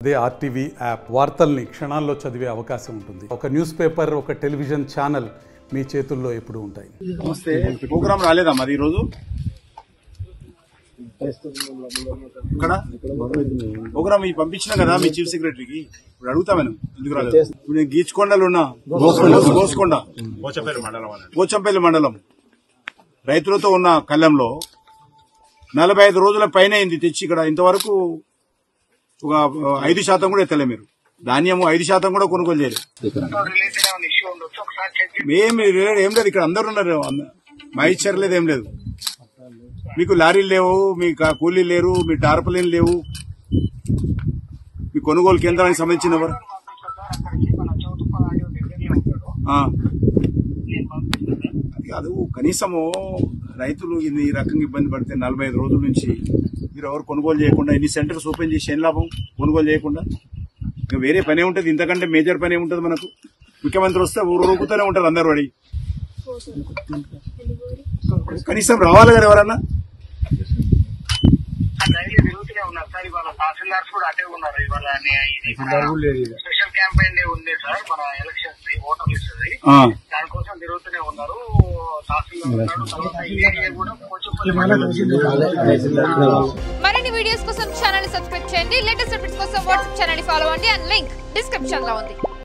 అదే RTV app వార్తల్ని క్షణాల్లో చదివే అవకాశం ఉంటుంది. ఒక న్యూస్ పేపర్, ఒక టెలివిజన్ ఛానల్ మీ చేతుల్లో ఎప్పుడు ఉంటాయి. నమస్తే. ప్రోగ్రామ్ రాలేదా మరి ఈరోజు? ఇక్కడ ప్రోగ్రామ్ పంపించిన కదా మీ చీఫ్ సెక్రటరీకి. ఇప్పుడు అడుగుతా నేను ఎందుకు రాలేదు. ఇప్పుడు నేను గీచుకొండలు ఉన్నా, గోసుకొండ పోచంపల్లి మండలం రైతులతో ఉన్న కళ్ళంలో 45 రోజుల పైన అయింది తెచ్చి ఇక్కడ. ఇంతవరకు ఒక 5% కూడా ఎత్తలే. మీరు ధాన్యము 5% కూడా కొనుగోలు చేయలేదు. ఏం లేదు, ఇక్కడ అందరు ఉన్నారు. మా ఇచ్చారు ఏం లేదు. మీకు లారీలు లేవు, మీ కూలీలు లేరు, మీ టార్పలీలు లేవు, మీ కొనుగోలు కేంద్రానికి సంబంధించిన వారు కాదు. కనీసము రైతులు ఈ రకంగా ఇబ్బంది పడితే 45 రోజుల నుంచి మీరు ఎవరు కొనుగోలు చేయకుండా ఎన్ని సెంటర్స్ ఓపెన్ చేసి ఏం లాభం? కొనుగోలు చేయకుండా ఇంకా వేరే పనే ఉంటుంది. ఇంతకంటే మేజర్ పనే ఉంటుంది మనకు. ముఖ్యమంత్రి వస్తే రూపుతూనే ఉంటారు అందరు వాడి. కనీసం రావాలి కదా ఎవరన్నా. ఉన్నారు సార్, ఇవాళ తహసీల్దార్స్ కూడా అటే ఉన్నారు. ఇవాళ స్పెషల్ క్యాంపెయిన్ ఉంది సార్, మన ఎలక్షన్స్ ఓటర్ లిస్ట్ దానికోసం తిరుగుతూనే ఉన్నారు. మరిన్ని వీడియోస్ కోసం ఛానల్ సబ్స్క్రైబ్ చేయండి. లేటెస్ట్ అప్డేట్స్ కోసం వాట్సాప్ ఛానల్ ఫాలో అవ్వండి. అండ్ లింక్ డిస్క్రిప్షన్ లో ఉంది.